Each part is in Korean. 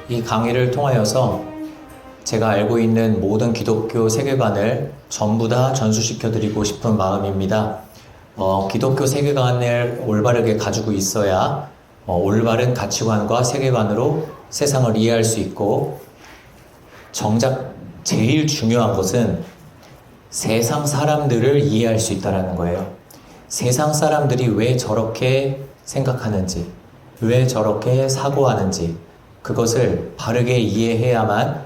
이 강의를 통하여서 제가 알고 있는 모든 기독교 세계관을 전부 다 전수시켜 드리고 싶은 마음입니다. 기독교 세계관을 올바르게 가지고 있어야 올바른 가치관과 세계관으로 세상을 이해할 수 있고, 정작 제일 중요한 것은 세상 사람들을 이해할 수 있다는 거예요. 세상 사람들이 왜 저렇게 생각하는지, 왜 저렇게 사고하는지, 그것을 바르게 이해해야만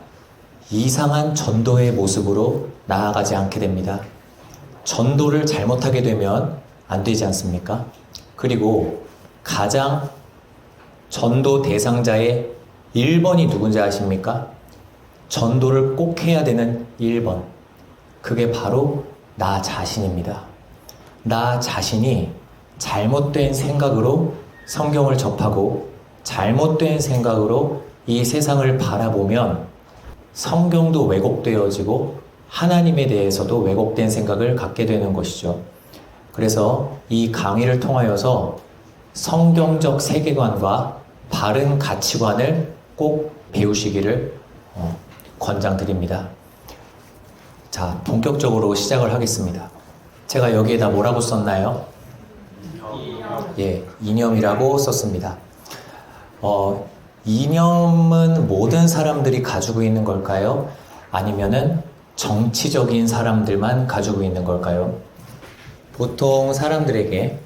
이상한 전도의 모습으로 나아가지 않게 됩니다. 전도를 잘못하게 되면 안 되지 않습니까? 그리고 가장 전도 대상자의 1번이 누군지 아십니까? 전도를 꼭 해야 되는 1번. 그게 바로 나 자신입니다. 나 자신이 잘못된 생각으로 성경을 접하고 잘못된 생각으로 이 세상을 바라보면 성경도 왜곡되어지고 하나님에 대해서도 왜곡된 생각을 갖게 되는 것이죠. 그래서 이 강의를 통하여서 성경적 세계관과 바른 가치관을 꼭 배우시기를 권장드립니다. 자, 본격적으로 시작을 하겠습니다. 제가 여기에다 뭐라고 썼나요? 이념이라고 썼습니다. 이념은 모든 사람들이 가지고 있는 걸까요? 아니면은 정치적인 사람들만 가지고 있는 걸까요? 보통 사람들에게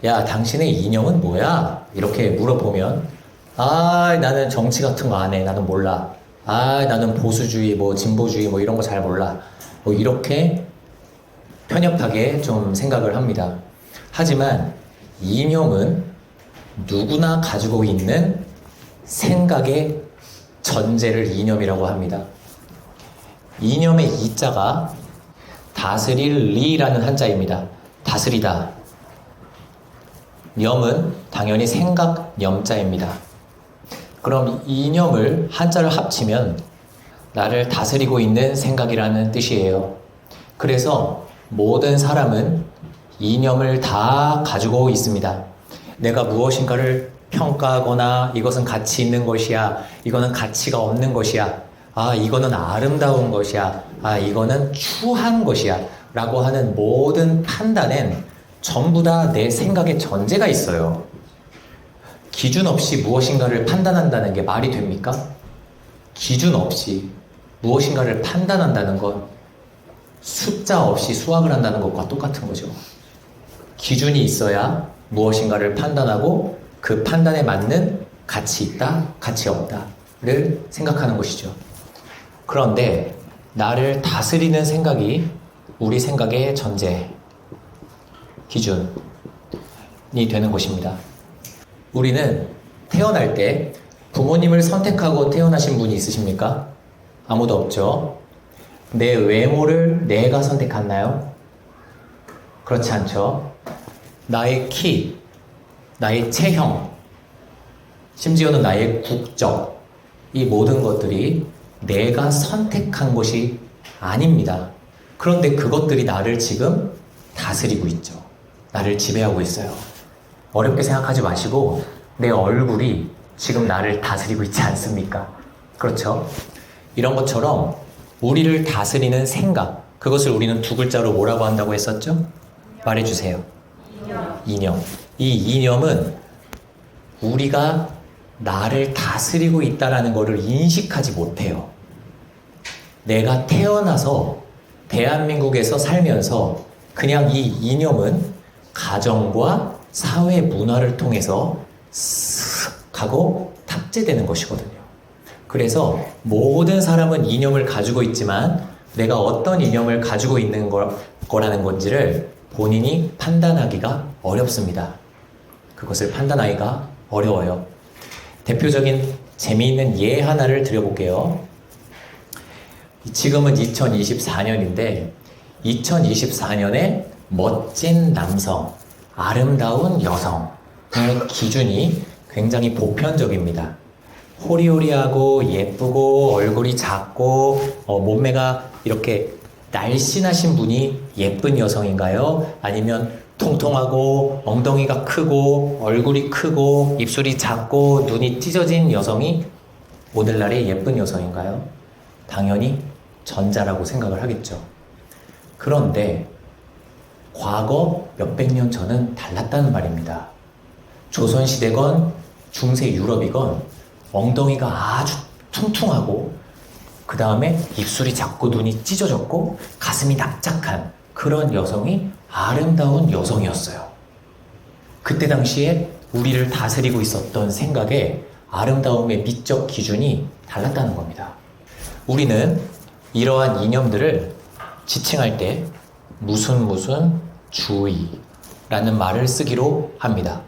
야, 당신의 이념은 뭐야? 이렇게 물어보면 나는 정치 같은 거 안 해. 나는 몰라. 나는 보수주의, 진보주의 이런 거 잘 몰라. 이렇게 편협하게 좀 생각을 합니다. 하지만 이념은 누구나 가지고 있는 생각의 전제를 이념이라고 합니다. 이념의 이자가 다스릴 리라는 한자입니다. 다스리다. 념은 당연히 생각 념자입니다. 그럼 이념을 한자를 합치면 나를 다스리고 있는 생각이라는 뜻이에요. 그래서 모든 사람은 이념을 다 가지고 있습니다. 내가 무엇인가를 평가하거나 이것은 가치 있는 것이야, 이거는 가치가 없는 것이야, 이거는 아름다운 것이야, 이거는 추한 것이야 라고 하는 모든 판단엔 전부 다 내 생각의 전제가 있어요. 기준 없이 무엇인가를 판단한다는 게 말이 됩니까? 기준 없이 무엇인가를 판단한다는 건 숫자 없이 수학을 한다는 것과 똑같은 거죠. 기준이 있어야 무엇인가를 판단하고 그 판단에 맞는 가치 있다, 가치 없다를 생각하는 것이죠. 그런데 나를 다스리는 생각이 우리 생각의 전제, 기준이 되는 것입니다. 우리는 태어날 때 부모님을 선택하고 태어나신 분이 있으십니까? 아무도 없죠. 내 외모를 내가 선택했나요? 그렇지 않죠. 나의 키, 나의 체형, 심지어는 나의 국적, 이 모든 것들이 내가 선택한 것이 아닙니다. 그런데 그것들이 나를 지금 다스리고 있죠. 나를 지배하고 있어요. 어렵게 생각하지 마시고 내 얼굴이 지금 나를 다스리고 있지 않습니까? 그렇죠? 이런 것처럼 우리를 다스리는 생각, 그것을 우리는 두 글자로 뭐라고 한다고 했었죠? 말해주세요. 이념. 이 이념은 우리가 나를 다스리고 있다는 것을 인식하지 못해요. 내가 태어나서 대한민국에서 살면서 그냥 이 이념은 가정과 사회 문화를 통해서 쓱 하고 탑재되는 것이거든요. 그래서 모든 사람은 이념을 가지고 있지만 내가 어떤 이념을 가지고 있는 거라는 건지를 본인이 판단하기가 어렵습니다. 그것을 판단하기가 어려워요. 대표적인 재미있는 예 하나를 드려볼게요. 지금은 2024년인데 2024년에 멋진 남성, 아름다운 여성의 기준이 굉장히 보편적입니다. 호리호리하고 예쁘고 얼굴이 작고 몸매가 이렇게 날씬하신 분이 예쁜 여성인가요? 아니면 통통하고 엉덩이가 크고 얼굴이 크고 입술이 작고 눈이 찢어진 여성이 오늘날의 예쁜 여성인가요? 당연히 전자라고 생각을 하겠죠. 그런데 과거 몇백 년 전은 달랐다는 말입니다. 조선시대건 중세 유럽이건 엉덩이가 아주 퉁퉁하고 그 다음에 입술이 작고 눈이 찢어졌고 가슴이 납작한 그런 여성이 아름다운 여성이었어요. 그때 당시에 우리를 다스리고 있었던 생각에 아름다움의 미적 기준이 달랐다는 겁니다. 우리는 이러한 이념들을 지칭할 때 무슨 주의라는 말을 쓰기로 합니다.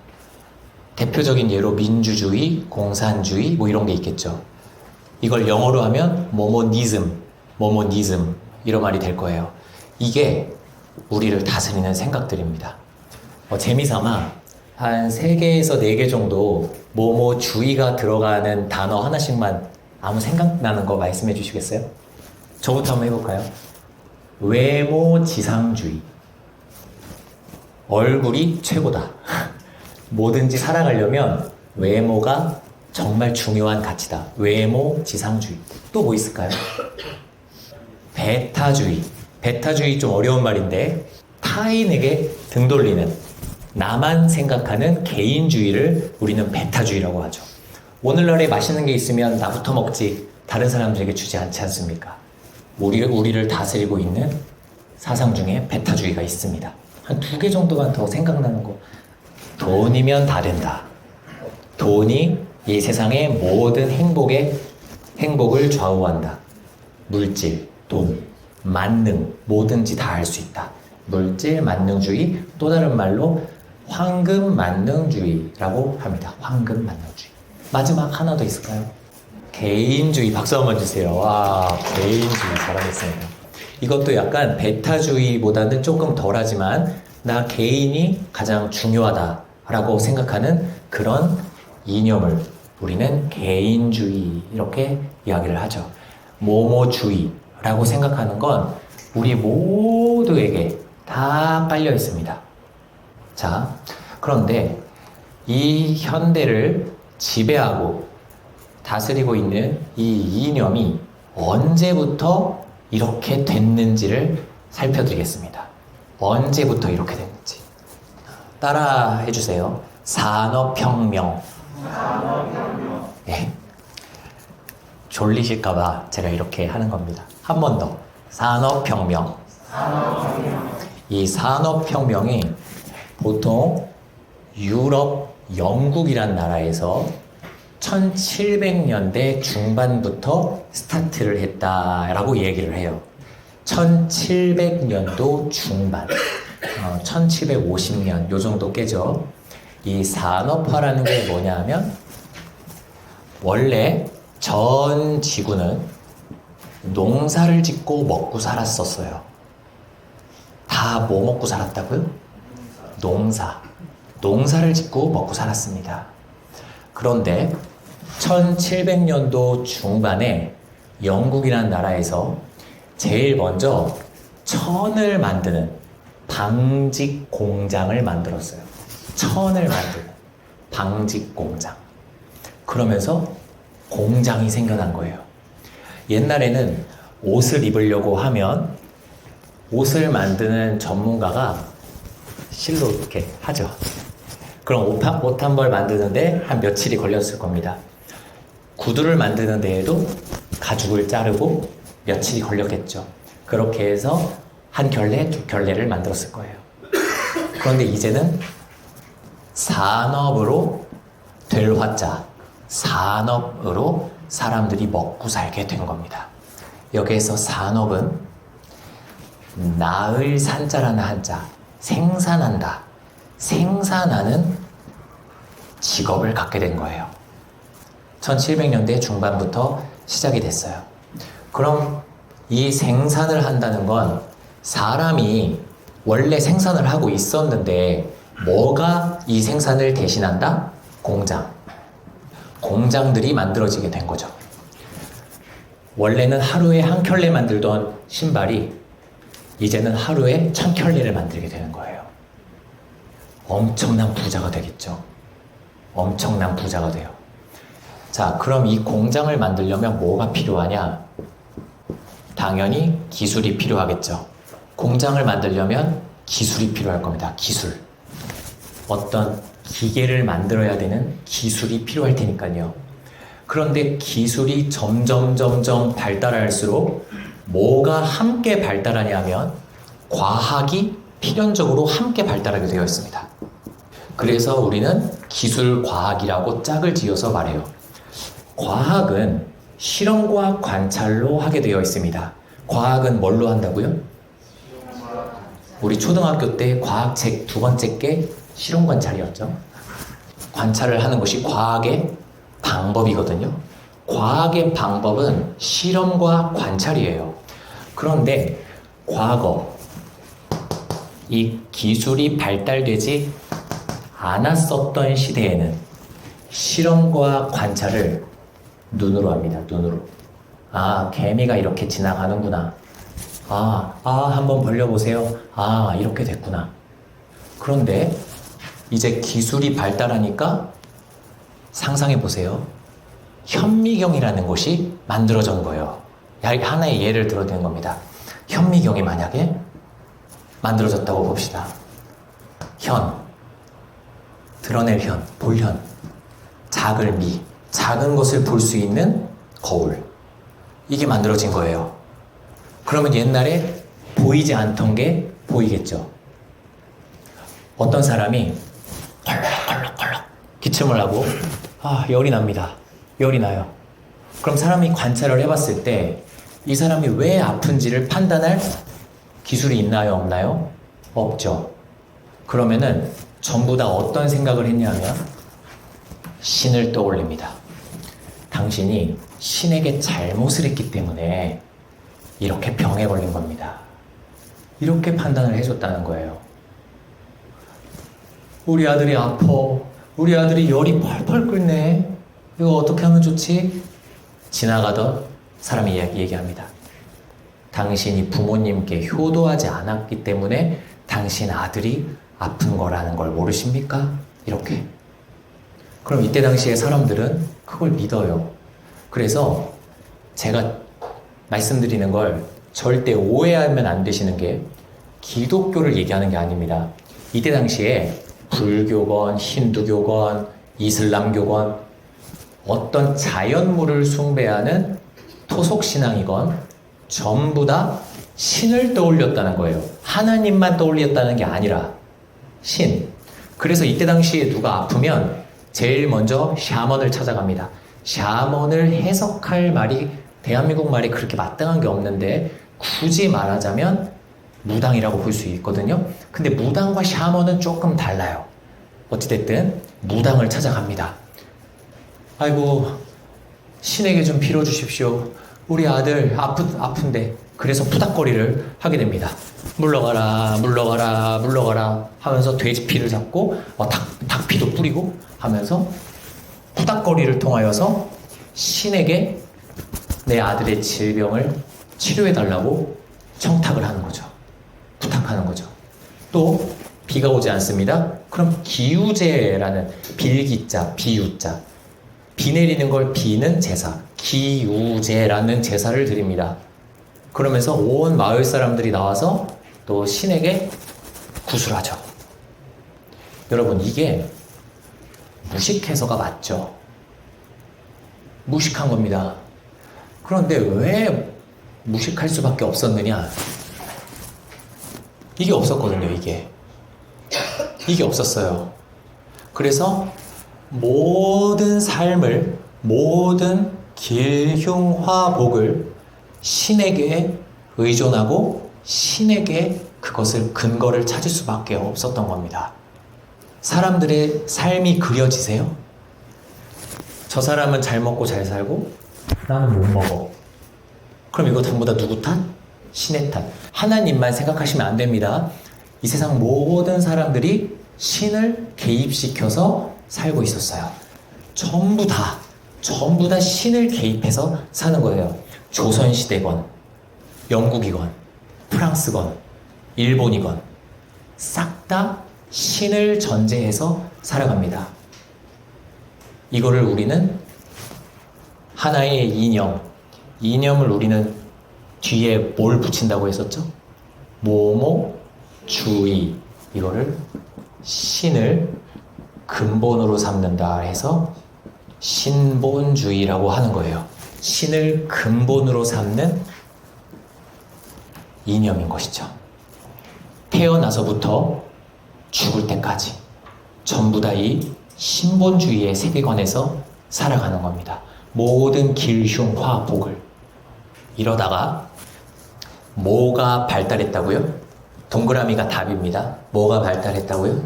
대표적인 예로 민주주의, 공산주의 뭐 이런 게 있겠죠. 이걸 영어로 하면 모모니즘 이런 말이 될 거예요. 이게 우리를 다스리는 생각들입니다. 재미삼아 한 3개에서 4개 정도 모모주의가 들어가는 단어 하나씩만 아무 생각나는 거 말씀해 주시겠어요? 저부터 한번 해볼까요? 외모지상주의. 얼굴이 최고다. 뭐든지 살아가려면 외모가 정말 중요한 가치다. 외모지상주의. 또 뭐 있을까요? 배타주의. 배타주의 좀 어려운 말인데 타인에게 등 돌리는, 나만 생각하는 개인주의를 우리는 배타주의라고 하죠. 오늘날에 맛있는 게 있으면 나부터 먹지 다른 사람들에게 주지 않지 않습니까? 우리를 다스리고 있는 사상 중에 배타주의가 있습니다. 한 2개 정도만 더 생각나는 거. 돈이면 다 된다. 돈이 이 세상의 모든 행복을 좌우한다. 물질, 돈, 만능, 뭐든지 다 할 수 있다. 물질 만능주의, 또 다른 말로 황금 만능주의라고 합니다. 황금만능주의. 마지막 하나 더 있을까요? 개인주의. 박수 한번 주세요. 와, 개인주의 잘하겠습니다. 이것도 약간 배타주의보다는 조금 덜하지만 나 개인이 가장 중요하다라고 생각하는 그런 이념을 우리는 개인주의 이렇게 이야기를 하죠. 모모주의라고 생각하는 건 우리 모두에게 다 깔려 있습니다. 자, 그런데 이 현대를 지배하고 다스리고 있는 이 이념이 언제부터 이렇게 됐는지를 살펴드리겠습니다. 언제부터 이렇게 됐는지. 따라 해주세요. 산업혁명. 네. 졸리실까봐 제가 이렇게 하는 겁니다. 한 번 더. 산업혁명. 이 산업혁명이 보통 유럽, 영국이란 나라에서 1700년대 중반부터 스타트를 했다라고 얘기를 해요. 1700년도 중반, 1750년 요 정도 깨죠. 이 산업화라는 게 뭐냐 하면 원래 전 지구는 농사를 짓고 먹고 살았었어요. 다 뭐 먹고 살았다고요? 농사를 짓고 먹고 살았습니다. 그런데 1700년도 중반에 영국이라는 나라에서 제일 먼저 천을 만드는 방직 공장을 만들었어요. 천을 만드는 방직 공장. 그러면서 공장이 생겨난 거예요. 옛날에는 옷을 입으려고 하면 옷을 만드는 전문가가 실로 이렇게 하죠. 그럼 옷 한 벌 만드는데 한 며칠이 걸렸을 겁니다. 구두를 만드는 데에도 가죽을 자르고 며칠이 걸렸겠죠. 그렇게 해서 한 켤레, 2켤레를 만들었을 거예요. 그런데 이제는 산업으로 될 화자, 산업으로 사람들이 먹고 살게 된 겁니다. 여기에서 산업은 나을 산자라는 한자, 생산한다, 생산하는 직업을 갖게 된 거예요. 1700년대 중반부터 시작이 됐어요. 그럼 이 생산을 한다는 건 사람이 원래 생산을 하고 있었는데 뭐가 이 생산을 대신한다? 공장들이 만들어지게 된 거죠. 원래는 하루에 한 켤레 만들던 신발이 이제는 하루에 1000켤레를 만들게 되는 거예요. 엄청난 부자가 되겠죠. 엄청난 부자가 돼요. 자, 그럼 이 공장을 만들려면 뭐가 필요하냐? 당연히 기술이 필요하겠죠. 공장을 만들려면 기술이 필요할 겁니다. 기술. 어떤 기계를 만들어야 되는 기술이 필요할 테니까요. 그런데 기술이 점점 발달할수록 뭐가 함께 발달하냐면 과학이 필연적으로 함께 발달하게 되어 있습니다. 그래서 우리는 기술과학이라고 짝을 지어서 말해요. 과학은 실험과 관찰로 하게 되어 있습니다. 과학은 뭘로 한다고요? 우리 초등학교 때 과학책 두 번째 게 실험 관찰이었죠. 관찰을 하는 것이 과학의 방법이거든요. 과학의 방법은 실험과 관찰이에요. 그런데 과거 이 기술이 발달되지 않았었던 시대에는 실험과 관찰을 눈으로 합니다. 눈으로. 아, 개미가 이렇게 지나가는구나. 한번 벌려보세요. 아, 이렇게 됐구나. 그런데 이제 기술이 발달하니까 상상해보세요. 현미경이라는 것이 만들어진 거예요. 하나의 예를 들어야 되는 겁니다. 현미경이 만약에 만들어졌다고 봅시다. 드러낼 볼현, 작은 것을 볼 수 있는 거울. 이게 만들어진 거예요. 그러면 옛날에 보이지 않던 게 보이겠죠. 어떤 사람이 컬럭 기침을 하고 열이 납니다. 열이 나요. 그럼 사람이 관찰을 해봤을 때 이 사람이 왜 아픈지를 판단할 기술이 있나요? 없나요? 없죠. 그러면은 전부 다 어떤 생각을 했냐면 신을 떠올립니다. 당신이 신에게 잘못을 했기 때문에 이렇게 병에 걸린 겁니다. 이렇게 판단을 해줬다는 거예요. 우리 아들이 아파. 우리 아들이 열이 펄펄 끓네. 이거 어떻게 하면 좋지? 지나가던 사람이 얘기합니다. 당신이 부모님께 효도하지 않았기 때문에 당신 아들이 아픈 거라는 걸 모르십니까? 이렇게. 그럼 이때 당시에 사람들은 그걸 믿어요. 그래서 제가 말씀드리는 걸 절대 오해하면 안 되시는 게 기독교를 얘기하는 게 아닙니다. 이때 당시에 불교건, 힌두교건, 이슬람교건 어떤 자연물을 숭배하는 토속신앙이건 전부 다 신을 떠올렸다는 거예요. 하나님만 떠올렸다는 게 아니라 신. 그래서 이때 당시에 누가 아프면 제일 먼저 샤먼을 찾아갑니다. 샤먼을 해석할 말이 대한민국 말이 그렇게 마땅한 게 없는데 굳이 말하자면 무당이라고 볼 수 있거든요. 근데 무당과 샤먼은 조금 달라요. 어찌됐든 무당을 찾아갑니다. 아이고 신에게 좀 빌어주십시오. 우리 아들 아픈데. 그래서 푸닥거리를 하게 됩니다. 물러가라 하면서 돼지 피를 잡고 닭피도 뿌리고 하면서 푸닥거리를 통하여서 신에게 내 아들의 질병을 치료해달라고 청탁을 하는 거죠. 부탁하는 거죠. 또 비가 오지 않습니다. 그럼 기우제라는 빌기자, 비유자, 비 내리는 걸 비는 제사, 기우제라는 제사를 드립니다. 그러면서 온 마을 사람들이 나와서 또 신에게 구술하죠. 여러분, 이게 무식해서가 맞죠. 무식한 겁니다. 그런데 왜 무식할 수밖에 없었느냐? 이게 없었거든요, 이게 없었어요. 그래서 모든 삶을, 모든 길흉화복을 신에게 의존하고 신에게 그것을 근거를 찾을 수밖에 없었던 겁니다. 사람들의 삶이 그려지세요? 저 사람은 잘 먹고 잘 살고 나는 못 먹어. 그럼 이거 전부 다 누구 탓? 신의 탓. 하나님만 생각하시면 안 됩니다. 이 세상 모든 사람들이 신을 개입시켜서 살고 있었어요. 전부 다 신을 개입해서 사는 거예요. 조선시대건, 영국이건, 프랑스건, 일본이건 싹 다 신을 전제해서 살아갑니다. 이거를 우리는 하나의 이념. 이념을 우리는 뒤에 뭘 붙인다고 했었죠? 모모주의. 이거를 신을 근본으로 삼는다 해서 신본주의라고 하는 거예요. 신을 근본으로 삼는 이념인 것이죠. 태어나서부터 죽을 때까지 전부 다 이 신본주의의 세계관에서 살아가는 겁니다. 모든 길, 흉, 화, 복을. 이러다가 뭐가 발달했다고요? 동그라미가 답입니다. 뭐가 발달했다고요?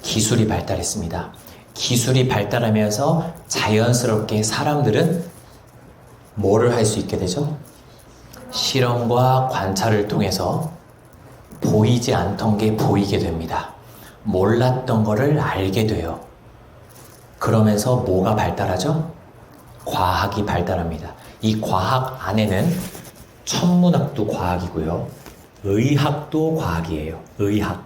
기술이 발달했습니다. 기술이 발달하면서 자연스럽게 사람들은 뭐를 할 수 있게 되죠? 실험과 관찰을 통해서 보이지 않던 게 보이게 됩니다. 몰랐던 거를 알게 돼요. 그러면서 뭐가 발달하죠? 과학이 발달합니다. 이 과학 안에는 천문학도 과학이고요. 의학도 과학이에요. 의학.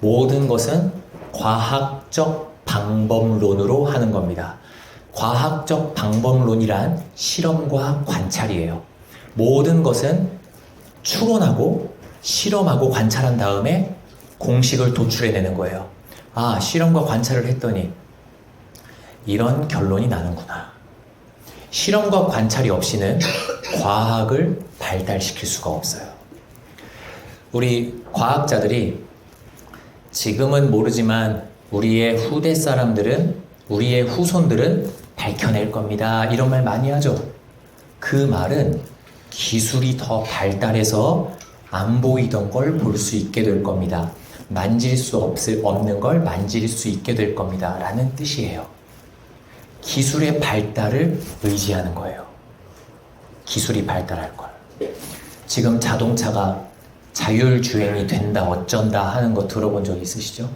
모든 것은 과학적 방법론으로 하는 겁니다. 과학적 방법론이란 실험과 관찰이에요. 모든 것은 추론하고 실험하고 관찰한 다음에 공식을 도출해내는 거예요. 아, 실험과 관찰을 했더니 이런 결론이 나는구나. 실험과 관찰이 없이는 과학을 발달시킬 수가 없어요. 우리 과학자들이 지금은 모르지만 우리의 후대 사람들은, 우리의 후손들은 밝혀낼 겁니다. 이런 말 많이 하죠. 그 말은 기술이 더 발달해서 안 보이던 걸 볼 수 있게 될 겁니다. 만질 수 없는 걸 만질 수 있게 될 겁니다. 라는 뜻이에요. 기술의 발달을 의지하는 거예요. 기술이 발달할 걸. 지금 자동차가 자율주행이 된다 어쩐다 하는 거 들어본 적 있으시죠?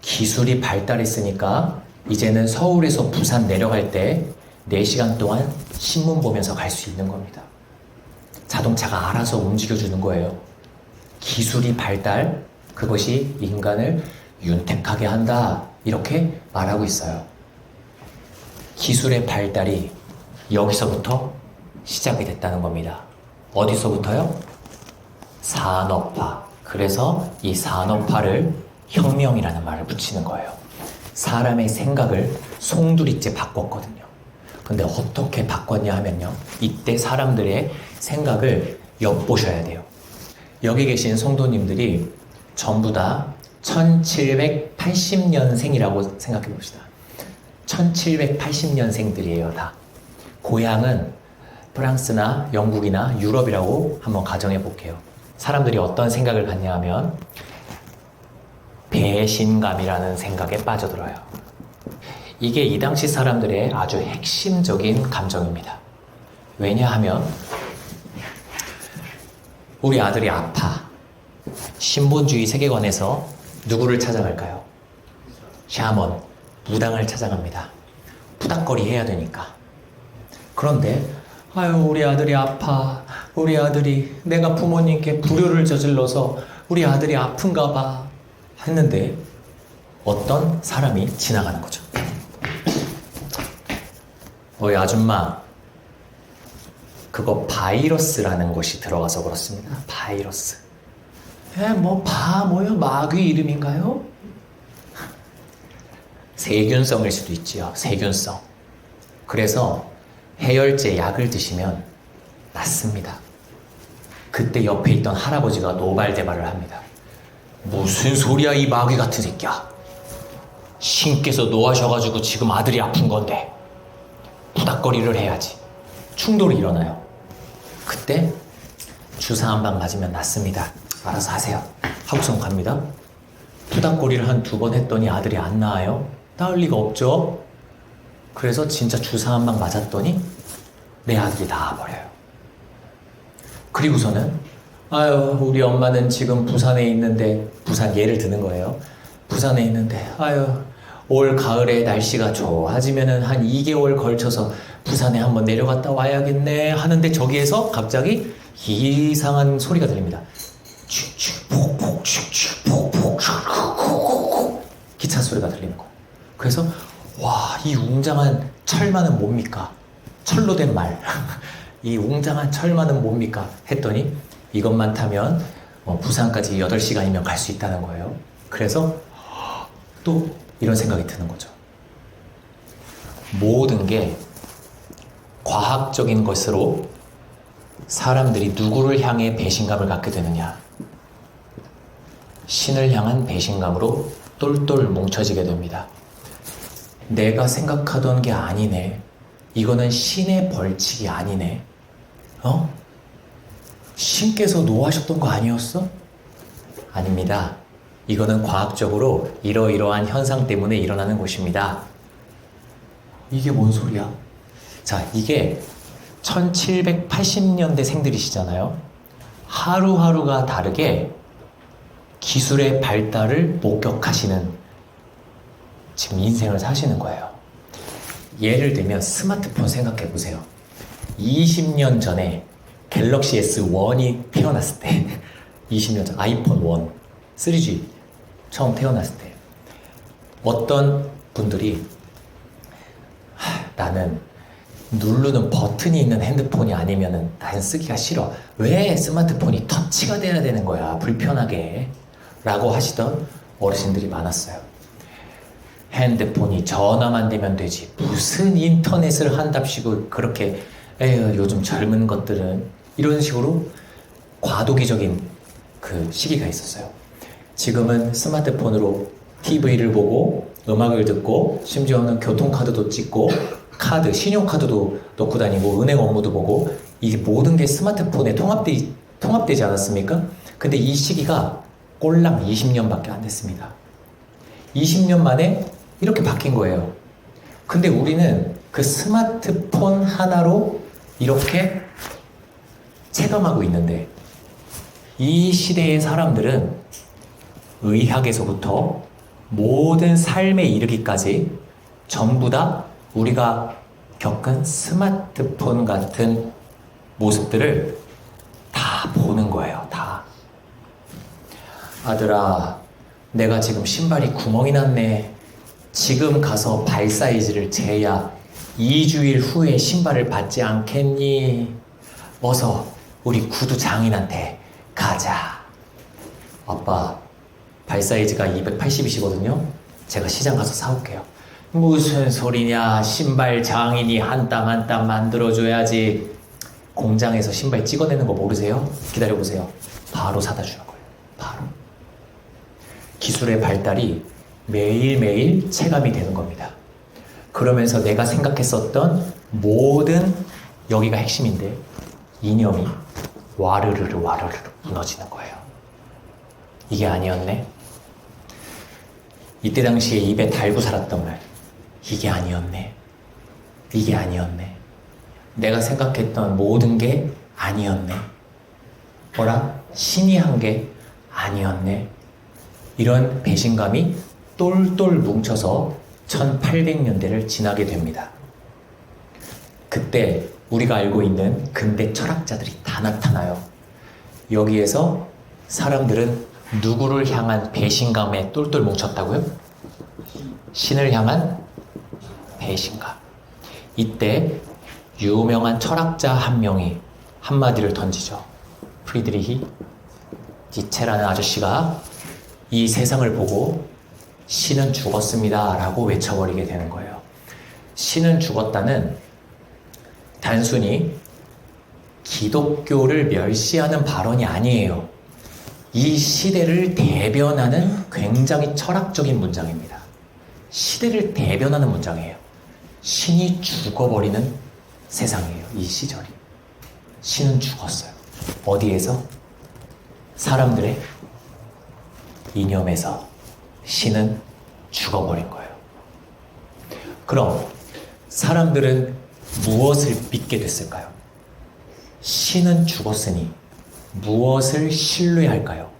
기술이 발달했으니까 이제는 서울에서 부산 내려갈 때 4시간 동안 신문 보면서 갈 수 있는 겁니다. 자동차가 알아서 움직여주는 거예요. 기술이 발달, 그것이 인간을 윤택하게 한다. 이렇게 말하고 있어요. 기술의 발달이 여기서부터 시작이 됐다는 겁니다. 어디서부터요? 산업화. 그래서 이 산업화를 혁명이라는 말을 붙이는 거예요. 사람의 생각을 송두리째 바꿨거든요. 근데 어떻게 바꿨냐 하면요. 이때 사람들의 생각을 엿보셔야 돼요. 여기 계신 성도님들이 전부 다 1780년생이라고 생각해 봅시다. 1780년생들이에요, 다. 고향은 프랑스나 영국이나 유럽이라고 한번 가정해 볼게요. 사람들이 어떤 생각을 갖냐 하면 배신감이라는 생각에 빠져들어요. 이게 이 당시 사람들의 아주 핵심적인 감정입니다. 왜냐하면 우리 아들이 아파. 신본주의 세계관에서 누구를 찾아갈까요? 샤먼, 무당을 찾아갑니다. 푸닥거리 해야 되니까. 그런데 아유, 우리 아들이 아파. 우리 아들이 내가 부모님께 불효를 저질러서 우리 아들이 아픈가 봐 했는데 어떤 사람이 지나가는 거죠. 어이 아줌마, 그거 바이러스라는 것이 들어가서 그렇습니다. 바이러스. 뭐요? 마귀 이름인가요? 세균성일 수도 있지요. 세균성. 그래서 해열제 약을 드시면 낫습니다. 그때 옆에 있던 할아버지가 노발대발을 합니다. 무슨 소리야 이 마귀 같은 새끼야. 신께서 노하셔가지고 지금 아들이 아픈 건데 부닥거리를 해야지. 충돌이 일어나요. 그때 주사 한 방 맞으면 낫습니다. 알아서 하세요. 하고선 갑니다. 부닥거리를 한 2번 했더니 아들이 안 나아요. 나을 리가 없죠. 그래서 진짜 주사 한 방 맞았더니 내 아들이 나아버려요. 그리고서는 아유, 우리 엄마는 지금 부산에 있는데, 부산 예를 드는 거예요. 부산에 있는데 아유, 올 가을에 날씨가 좋아지면은 한 2개월 걸쳐서 부산에 한번 내려갔다 와야겠네 하는데 저기에서 갑자기 이상한 소리가 들립니다. 폭폭 폭폭 기차 소리가 들리는 거. 그래서 와, 이 웅장한 철마는 뭡니까? 철로 된 말. 이 웅장한 철만은 뭡니까? 했더니 이것만 타면 부산까지 8시간이면 갈 수 있다는 거예요. 그래서 또 이런 생각이 드는 거죠. 모든 게 과학적인 것으로 사람들이 누구를 향해 배신감을 갖게 되느냐? 신을 향한 배신감으로 똘똘 뭉쳐지게 됩니다. 내가 생각하던 게 아니네. 이거는 신의 벌칙이 아니네. 신께서 노하셨던 거 아니었어? 아닙니다. 이거는 과학적으로 이러이러한 현상 때문에 일어나는 것입니다. 이게 뭔 소리야? 자, 이게 1780년대 생들이시잖아요. 하루하루가 다르게 기술의 발달을 목격하시는 지금 인생을 사시는 거예요. 예를 들면 스마트폰 생각해 보세요. 20년 전에 갤럭시 S1이 태어났을 때 20년 전 아이폰 1, 3G 처음 태어났을 때 어떤 분들이 나는 누르는 버튼이 있는 핸드폰이 아니면은 난 쓰기가 싫어. 왜 스마트폰이 터치가 돼야 되는 거야? 불편하게. 라고 하시던 어르신들이 많았어요. 핸드폰이 전화만 되면 되지. 무슨 인터넷을 한답시고 그렇게 에휴 요즘 젊은 것들은 이런 식으로 과도기적인 그 시기가 있었어요. 지금은 스마트폰으로 TV를 보고 음악을 듣고 심지어는 교통카드도 찍고 카드, 신용카드도 넣고 다니고 은행 업무도 보고 이게 모든 게 스마트폰에 통합되지 않았습니까? 근데 이 시기가 꼴랑 20년밖에 안 됐습니다. 20년 만에 이렇게 바뀐 거예요. 근데 우리는 그 스마트폰 하나로 이렇게 체감하고 있는데 이 시대의 사람들은 의학에서부터 모든 삶에 이르기까지 전부 다 우리가 겪은 스마트폰 같은 모습들을 다 보는 거예요. 다. 아들아, 내가 지금 신발이 구멍이 났네. 지금 가서 발 사이즈를 재야 2주일 후에 신발을 받지 않겠니? 어서 우리 구두 장인한테 가자. 아빠, 발 사이즈가 280이시거든요. 제가 시장 가서 사올게요. 무슨 소리냐? 신발 장인이 한 땀 한 땀 만들어줘야지. 공장에서 신발 찍어내는 거 모르세요? 기다려보세요. 바로 사다 주는 거예요. 바로. 기술의 발달이 매일매일 체감이 되는 겁니다. 그러면서 내가 생각했었던 모든, 여기가 핵심인데, 이념이 와르르르 무너지는 거예요. 이게 아니었네? 이때 당시에 입에 달고 살았던 말, 이게 아니었네? 이게 아니었네? 내가 생각했던 모든 게 아니었네? 뭐라? 신이 한 게 아니었네? 이런 배신감이 똘똘 뭉쳐서 1800년대를 지나게 됩니다. 그때 우리가 알고 있는 근대 철학자들이 다 나타나요. 여기에서 사람들은 누구를 향한 배신감에 똘똘 뭉쳤다고요? 신을 향한 배신감. 이때 유명한 철학자 한 명이 한마디를 던지죠. 프리드리히 니체라는 아저씨가 이 세상을 보고 신은 죽었습니다 라고 외쳐버리게 되는 거예요. 신은 죽었다는 단순히 기독교를 멸시하는 발언이 아니에요. 이 시대를 대변하는 굉장히 철학적인 문장입니다. 시대를 대변하는 문장이에요. 신이 죽어버리는 세상이에요. 이 시절이. 신은 죽었어요. 어디에서? 사람들의 이념에서 신은 죽어버린 거예요. 그럼 사람들은 무엇을 믿게 됐을까요? 신은 죽었으니 무엇을 신뢰할까요?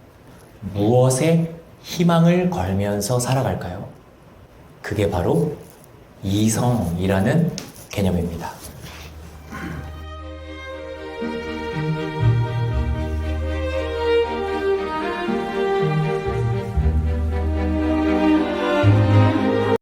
무엇에 희망을 걸면서 살아갈까요? 그게 바로 이성이라는 개념입니다.